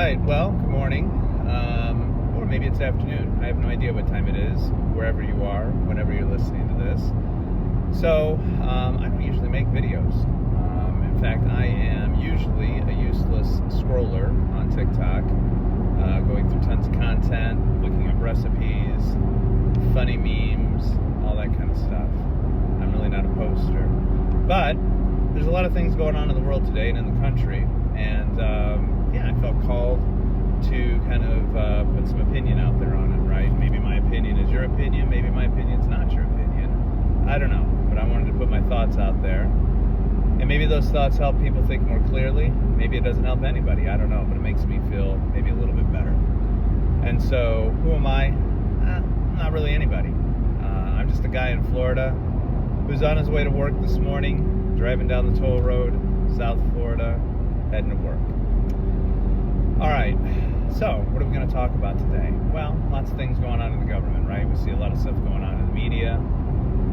right, well, good morning, or maybe it's afternoon. I have no idea what time it is, wherever you are, whenever you're listening to this. So, I don't usually make videos. In fact, I am usually a useless scroller on TikTok, going through tons of content, looking up recipes, funny memes, all that kind of stuff. I'm really not a poster. But there's a lot of things going on in the world today and in the country, and I felt called to kind of put some opinion out there on it, right? Maybe my opinion is your opinion, maybe my opinion's not your opinion. I don't know, but I wanted to put my thoughts out there. And maybe those thoughts help people think more clearly. Maybe it doesn't help anybody, I don't know, but it makes me feel maybe a little bit better. And so, who am I? Not really anybody. I'm just a guy in Florida who's on his way to work this morning, driving down the toll road, South Florida, heading to work. All right, so what are we going to talk about today? Well, lots of things going on in the government, right? We see a lot of stuff going on in the media,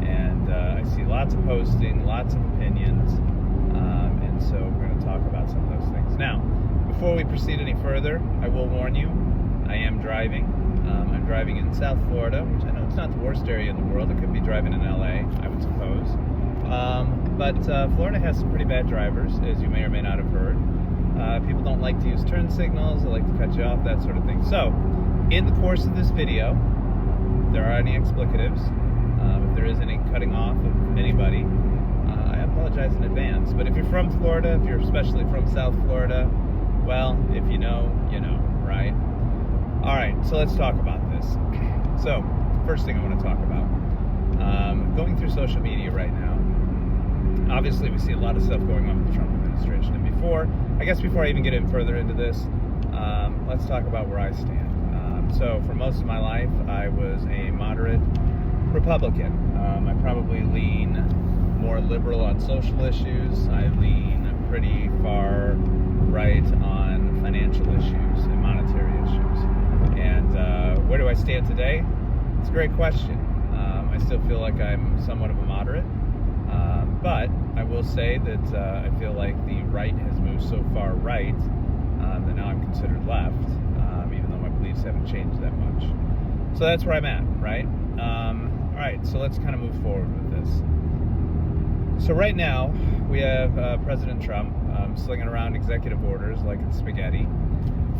and I see lots of posting, lots of opinions, and so we're going to talk about some of those things. Now, before we proceed any further, I will warn you, I am driving. I'm driving in South Florida, which I know it's not the worst area in the world. It could be driving in LA, I would suppose. But Florida has some pretty bad drivers, as you may or may not have heard. People don't like to use turn signals, they like to cut you off, that sort of thing. So, in the course of this video, if there are any explicatives, if there is any cutting off of anybody, I apologize in advance. But if you're from Florida, if you're especially from South Florida, well, if you know, you know, right? Alright, so let's talk about this. So, first thing I want to talk about. Going through social media right now, obviously we see a lot of stuff going on with the Trump administration. And before I even get in further into this, let's talk about where I stand. So for most of my life, I was a moderate Republican. I probably lean more liberal on social issues. I lean pretty far right on financial issues and monetary issues. And where do I stand today? It's a great question. I still feel like I'm somewhat of a moderate. But I will say that I feel like the right has moved so far right that now I'm considered left, even though my beliefs haven't changed that much. So that's where I'm at, right? All right, so let's kind of move forward with this. So right now, we have President Trump slinging around executive orders like it's spaghetti,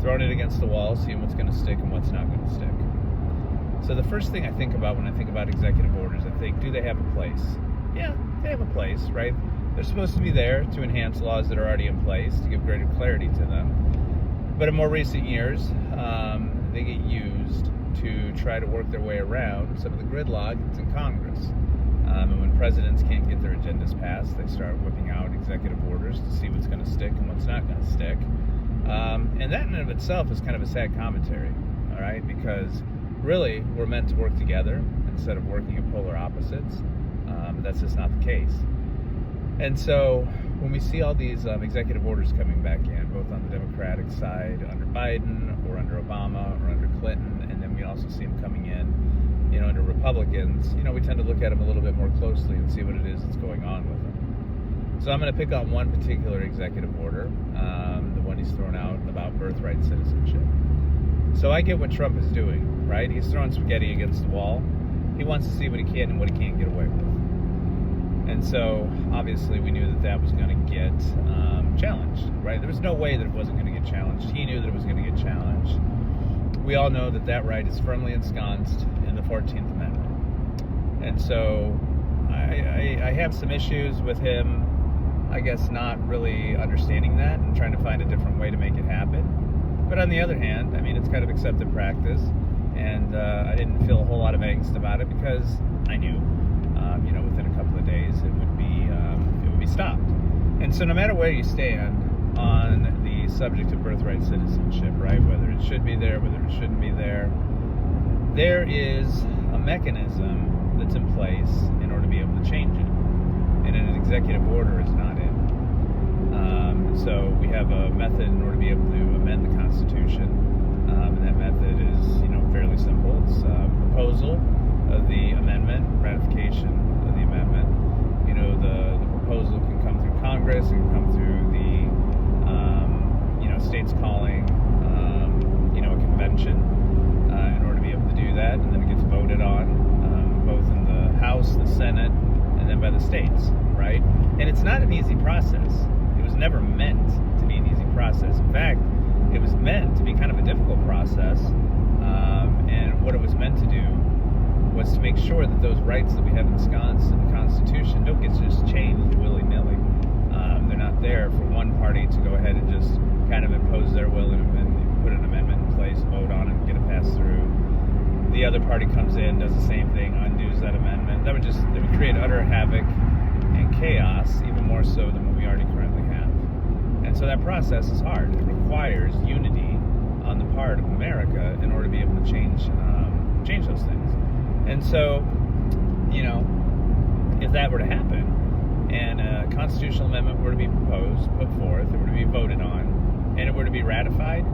throwing it against the wall, seeing what's going to stick and what's not going to stick. So the first thing I think about when I think about executive orders, I think, do they have a place? Yeah, they have a place, right? They're supposed to be there to enhance laws that are already in place, to give greater clarity to them. But in more recent years, they get used to try to work their way around some of the gridlock that's in Congress. And when presidents can't get their agendas passed, they start whipping out executive orders to see what's going to stick and what's not going to stick. And that in and of itself is kind of a sad commentary, all right? Because really, we're meant to work together instead of working at polar opposites. That's just not the case. And so when we see all these executive orders coming back in, both on the Democratic side under Biden or under Obama or under Clinton, and then we also see them coming in, under Republicans, we tend to look at them a little bit more closely and see what it is that's going on with them. So I'm going to pick on one particular executive order, the one he's thrown out about birthright citizenship. So I get what Trump is doing, right? He's throwing spaghetti against the wall. He wants to see what he can and what he can't get away with. And so, obviously, we knew that that was going to get challenged, right? There was no way that it wasn't going to get challenged. He knew that it was going to get challenged. We all know that that right is firmly ensconced in the 14th Amendment. And so, I have some issues with him, I guess, not really understanding that and trying to find a different way to make it happen. But on the other hand, it's kind of accepted practice. And I didn't feel a whole lot of angst about it because I knew, within a couple of days it would be stopped. And so no matter where you stand on the subject of birthright citizenship, right, whether it should be there, whether it shouldn't be there, there is a mechanism that's in place in order to be able to change it. And an executive order is not it. So we have a method in order to be able to amend the Constitution. And that method is, fairly simple. It's proposal of the amendment, ratification of the amendment. The proposal can come through Congress, it can come through the, states calling that, and then it gets voted on, both in the House, the Senate, and then by the states, right? And it's not an easy process. It was never meant to be an easy process. In fact, it was meant to be kind of a difficult process, and what it was meant to do was to make sure that those rights that we have in the Constitution don't get just changed willy-nilly. They're not there for one party to go ahead and just kind of impose their will and put an amendment in place, vote on it, and get it passed through. The other party comes in, does the same thing, undoes that amendment. It would create utter havoc and chaos, even more so than what we already currently have. And so that process is hard. It requires unity on the part of America in order to be able to change those things. And so, if that were to happen, and a constitutional amendment were to be proposed, put forth, it were to be voted on, and it were to be ratified,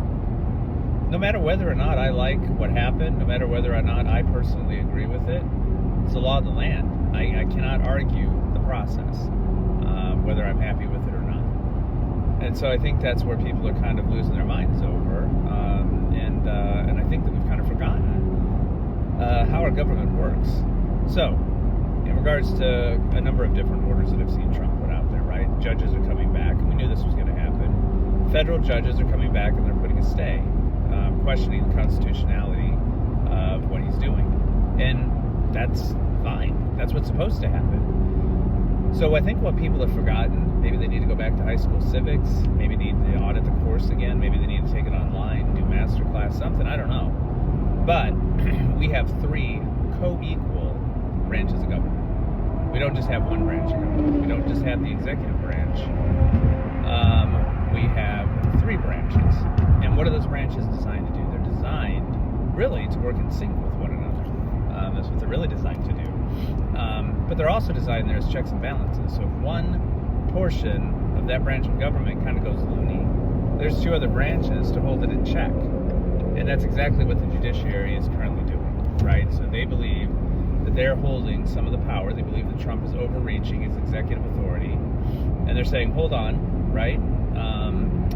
no matter whether or not I like what happened, no matter whether or not I personally agree with it, it's the law of the land. I cannot argue the process, whether I'm happy with it or not. And so I think that's where people are kind of losing their minds over, and I think that we've kind of forgotten how our government works. So, in regards to a number of different orders that I've seen Trump put out there, right? Judges are coming back, and we knew this was going to happen. Federal judges are coming back, and they're putting a stay, questioning the constitutionality of what he's doing. And that's fine. That's what's supposed to happen. So I think what people have forgotten, maybe they need to go back to high school civics, maybe they need to audit the course again, maybe they need to take it online, do master class, something, I don't know. But we have three co-equal branches of government. We don't just have one branch of government. We don't just have the executive branch. We have three branches. And what are those branches designed to do? They're designed really to work in sync with one another. That's what they're really designed to do. But they're also designed there as checks and balances. So if one portion of that branch of government kind of goes loony, there's two other branches to hold it in check. And that's exactly what the judiciary is currently doing, right? So they believe that they're holding some of the power. They believe that Trump is overreaching his executive authority. And they're saying, hold on, right?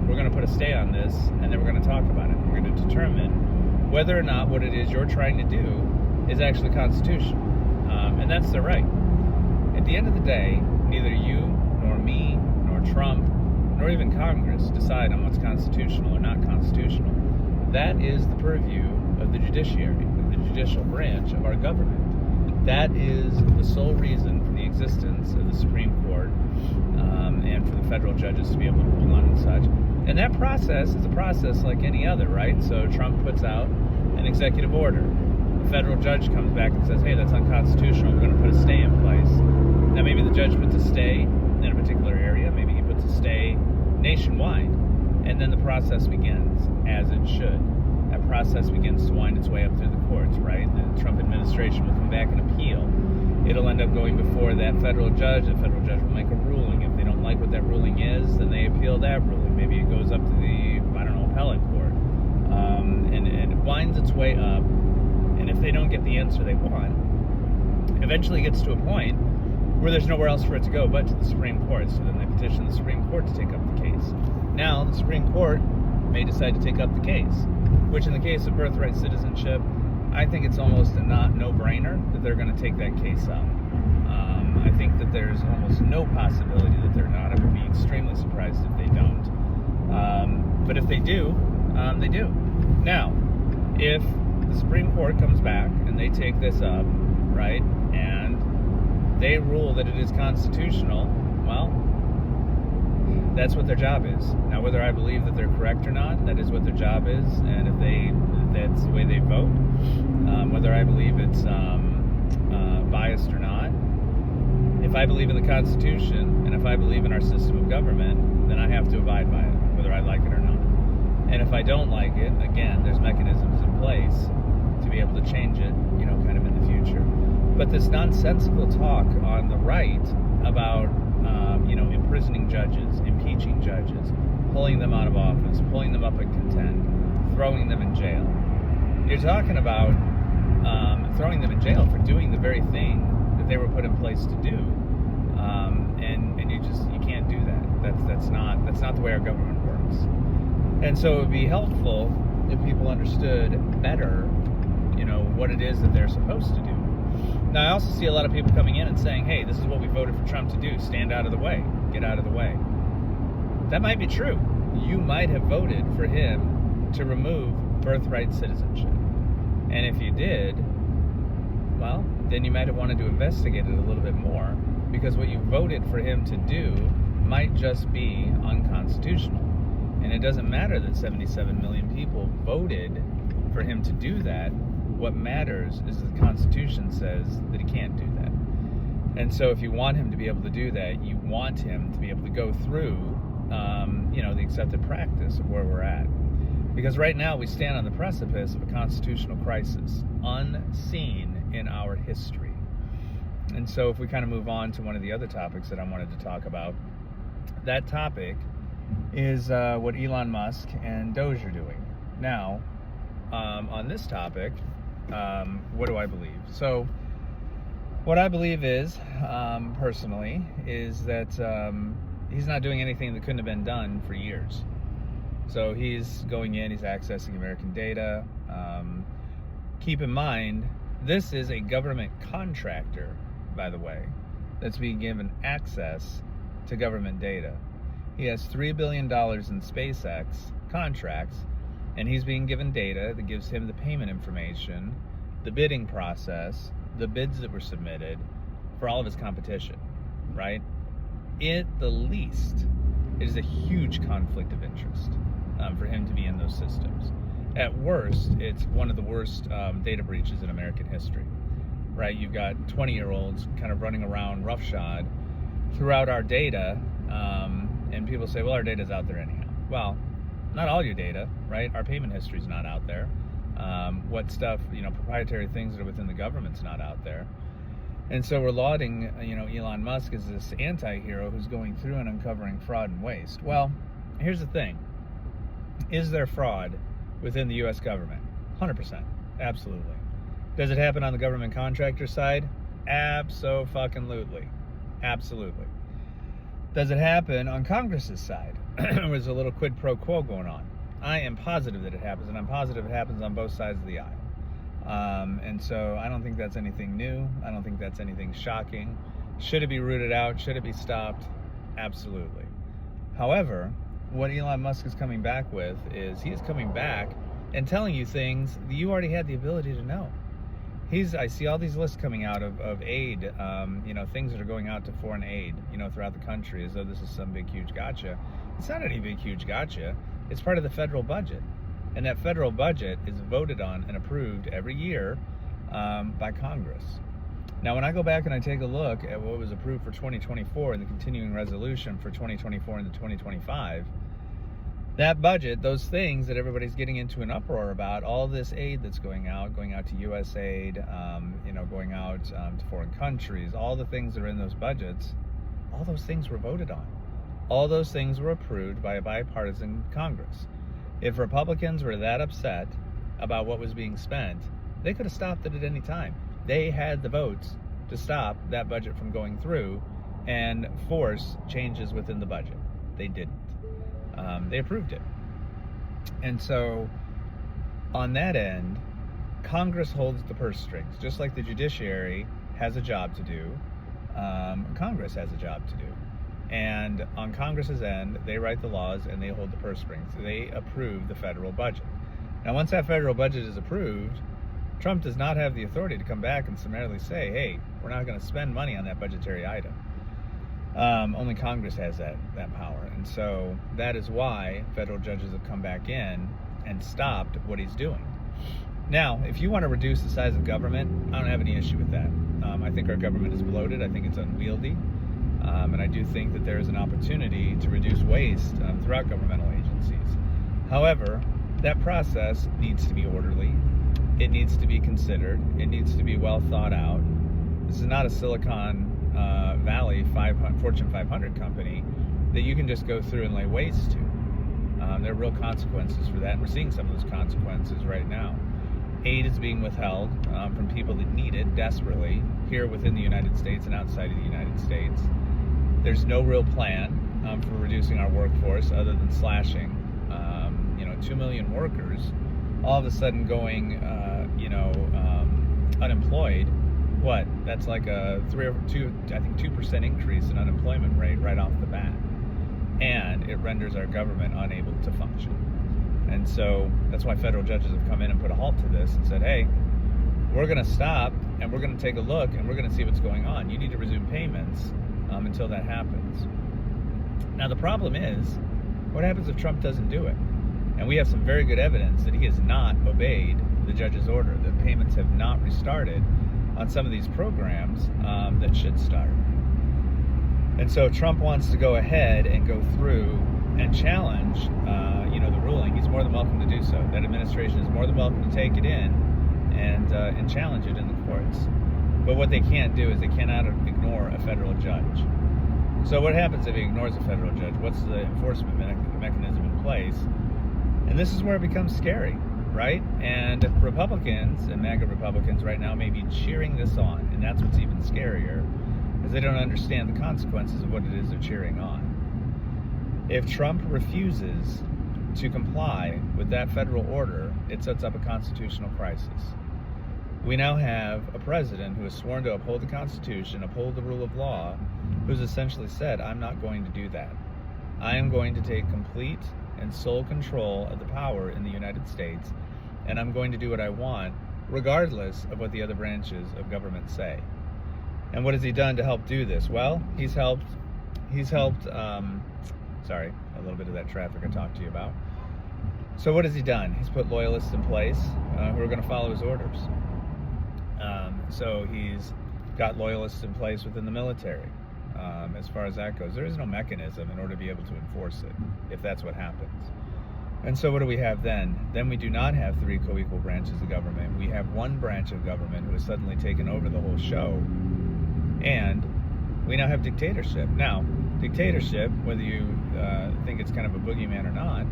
We're going to put a stay on this, and then we're going to talk about it. We're going to determine whether or not what it is you're trying to do is actually constitutional. And that's their right. At the end of the day, neither you, nor me, nor Trump, nor even Congress decide on what's constitutional or not constitutional. That is the purview of the judiciary, of the judicial branch of our government. That is the sole reason for the existence of the Supreme Court, and for the federal judges to be able to rule on and such. And that process is a process like any other, right? So Trump puts out an executive order. The federal judge comes back and says, hey, that's unconstitutional. We're going to put a stay in place. Now, maybe the judge puts a stay in a particular area. Maybe he puts a stay nationwide. And then the process begins, as it should. That process begins to wind its way up through the courts, right? The Trump administration will come back and appeal. It'll end up going before that federal judge. The federal judge will make a ruling. If they don't like what that ruling is, then they appeal that ruling. Maybe it goes up to the, appellate court. And it winds its way up. And if they don't get the answer they want, eventually it gets to a point where there's nowhere else for it to go but to the Supreme Court. So then they petition the Supreme Court to take up the case. Now, the Supreme Court may decide to take up the case, which in the case of birthright citizenship, I think it's almost a no-brainer that they're going to take that case up. I think that there's almost no possibility that they're not. I would be extremely surprised if they don't. But if they do, they do. Now, if the Supreme Court comes back and they take this up, right, and they rule that it is constitutional, well, that's what their job is. Now, whether I believe that they're correct or not, that is what their job is, and if that's the way they vote, whether I believe it's biased or not, if I believe in the Constitution, and if I believe in our system of government, then I have to abide by it, whether I like it or not. And if I don't like it, again, there's mechanisms in place to be able to change it, kind of in the future. But this nonsensical talk on the right about, imprisoning judges, impeaching judges, pulling them out of office, pulling them up in contempt, throwing them in jail. You're talking about throwing them in jail for doing the very thing that they were put in place to do, and you can't do that. That's not the way our government works. And so it would be helpful if people understood better, what it is that they're supposed to do. Now, I also see a lot of people coming in and saying, hey, this is what we voted for Trump to do. Stand out of the way. Get out of the way. That might be true. You might have voted for him to remove birthright citizenship. And if you did, well, then you might have wanted to investigate it a little bit more, because what you voted for him to do might just be unconstitutional. And it doesn't matter that 77 million people voted for him to do that. What matters is the Constitution says that he can't do that. And so if you want him to be able to do that, you want him to be able to go through the accepted practice of where we're at. Because right now we stand on the precipice of a constitutional crisis, unseen in our history. And so if we kind of move on to one of the other topics that I wanted to talk about, that topic is what Elon Musk and Doge are doing. Now, on this topic, what do I believe? So what I believe is, personally, is that he's not doing anything that couldn't have been done for years. So he's going in, he's accessing American data. Keep in mind, this is a government contractor, by the way, that's being given access to government data. He has $3 billion in SpaceX contracts, and he's being given data that gives him the payment information, the bidding process, the bids that were submitted for all of his competition, right? At the least, it is a huge conflict of interest for him to be in those systems. At worst, it's one of the worst data breaches in American history, right? You've got 20-year-olds kind of running around roughshod throughout our data, and people say, well, our data's out there anyhow. Well, not all your data, right? Our payment history's not out there. What stuff, proprietary things that are within the government's not out there. And so we're lauding, Elon Musk as this anti-hero who's going through and uncovering fraud and waste. Well, here's the thing. Is there fraud within the U.S. government? 100%. Absolutely. Does it happen on the government contractor side? Abso-fucking-lutely. Absolutely. Does it happen on Congress's side? There's a little quid pro quo going on. I am positive that it happens, and I'm positive it happens on both sides of the aisle. And so I don't think that's anything new. I don't think that's anything shocking. Should it be rooted out? Should it be stopped? Absolutely. However, what Elon Musk is coming back with is he is coming back and telling you things that you already had the ability to know. I see all these lists coming out of aid, things that are going out to foreign aid, throughout the country, as though this is some big, huge gotcha. It's not any big, huge gotcha. It's part of the federal budget. And that federal budget is voted on and approved every year by Congress. Now, when I go back and I take a look at what was approved for 2024 and the continuing resolution for 2024 into 2025, that budget, those things that everybody's getting into an uproar about, all this aid that's going out to USAID, going out to foreign countries, all the things that are in those budgets, all those things were voted on. All those things were approved by a bipartisan Congress. If Republicans were that upset about what was being spent, they could have stopped it at any time. They had the votes to stop that budget from going through and force changes within the budget. They didn't. They approved it. And so on that end, Congress holds the purse strings. Just like the judiciary has a job to do, Congress has a job to do. And on Congress's end, they write the laws and they hold the purse strings. They approve the federal budget. Now, once that federal budget is approved, Trump does not have the authority to come back and summarily say, hey, we're not going to spend money on that budgetary item. Only Congress has that power. And so that is why federal judges have come back in and stopped what he's doing. Now, if you want to reduce the size of government, I don't have any issue with that. I think our government is bloated. I think it's unwieldy. And I do think that there is an opportunity to reduce waste throughout governmental agencies. However, that process needs to be orderly. It needs to be considered. It needs to be well thought out. This is not a Silicon Valley Fortune 500 company that you can just go through and lay waste to. There are real consequences for that, and we're seeing some of those consequences right now. Aid is being withheld from people that need it desperately here within the United States and outside of the United States. There's no real plan for reducing our workforce other than slashing, 2 million workers all of a sudden going, unemployed, that's like a 2% increase in unemployment rate right off the bat. And it renders our government unable to function. And so that's why federal judges have come in and put a halt to this and said, hey, we're going to stop and we're going to take a look and we're going to see what's going on. You need to resume payments until that happens. Now, the problem is, what happens if Trump doesn't do it? And we have some very good evidence that he has not obeyed the judge's order, that payments have not restarted on some of these programs that should start. And so Trump wants to go ahead and go through and challenge, the ruling. He's more than welcome to do so. That administration is more than welcome to take it in and challenge it in the courts. But what they can't do is they cannot ignore a federal judge. So what happens if he ignores a federal judge? What's the enforcement mechanism in place? And this is where it becomes scary, right? And Republicans and MAGA Republicans right now may be cheering this on, and that's what's even scarier, because they don't understand the consequences of what it is they're cheering on. If Trump refuses to comply with that federal order, it sets up a constitutional crisis. We now have a president who has sworn to uphold the Constitution, uphold the rule of law, who's essentially said, I'm not going to do that. I am going to take complete and sole control of the power in the United States, and I'm going to do what I want, regardless of what the other branches of government say. And what has he done to help do this? Well, he's helped, sorry, a little bit of that traffic I talked to you about. So what has he done? He's put loyalists in place who are going to follow his orders. So he's got loyalists in place within the military. As far as that goes, there is no mechanism in order to be able to enforce it, if that's what happens. And so what do we have then? Then we do not have three co-equal branches of government. We have one branch of government who has suddenly taken over the whole show. And we now have dictatorship. Now, dictatorship, whether you think it's kind of a boogeyman or not,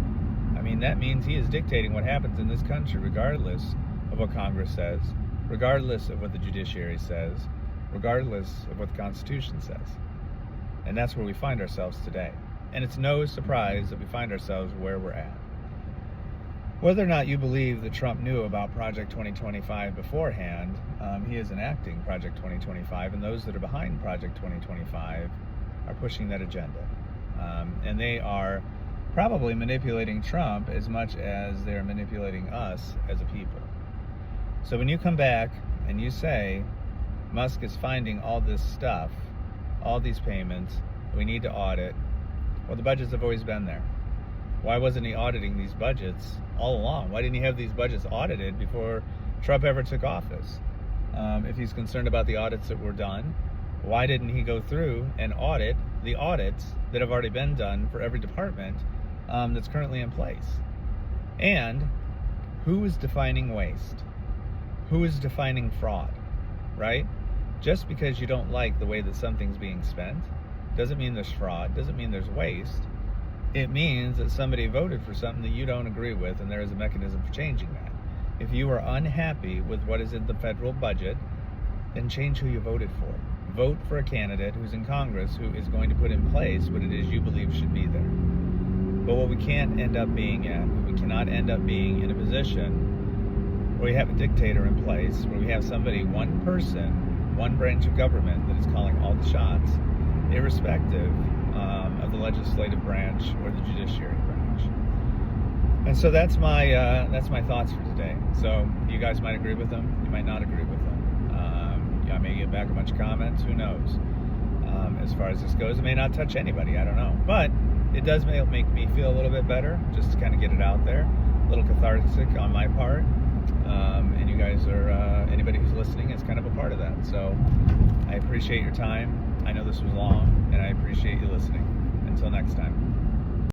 I mean, that means he is dictating what happens in this country, regardless of what Congress says, regardless of what the judiciary says, regardless of what the Constitution says. And that's where we find ourselves today. And it's no surprise that we find ourselves where we're at. Whether or not you believe that Trump knew about Project 2025 beforehand, he is enacting Project 2025, and those that are behind Project 2025 are pushing that agenda. And they are probably manipulating Trump as much as they're manipulating us as a people. So when you come back and you say, Musk is finding all this stuff, all these payments, we need to audit, well, the budgets have always been there. Why wasn't he auditing these budgets all along? Why didn't he have these budgets audited before Trump ever took office? If he's concerned about the audits that were done, why didn't he go through and audit the audits that have already been done for every department that's currently in place? And who is defining waste? Who is defining fraud, right? Just because you don't like the way that something's being spent doesn't mean there's fraud, doesn't mean there's waste. It means that somebody voted for something that you don't agree with, and there is a mechanism for changing that. If you are unhappy with what is in the federal budget, then change who you voted for. Vote for a candidate who's in Congress who is going to put in place what it is you believe should be there. But what we can't end up being at, we cannot end up being in a position where we have a dictator in place, where we have somebody, one person, one branch of government that is calling all the shots, irrespective of the legislative branch or the judiciary branch. And so that's my thoughts for today. So you guys might agree with them, you might not agree with them. I may get back a bunch of comments, who knows? As far as this goes, it may not touch anybody, I don't know. But it does make me feel a little bit better, just to kind of get it out there. A little cathartic on my part. And you guys are, anybody who's listening is kind of a part of that. So I appreciate your time. I know this was long, and I appreciate you listening. Until next time.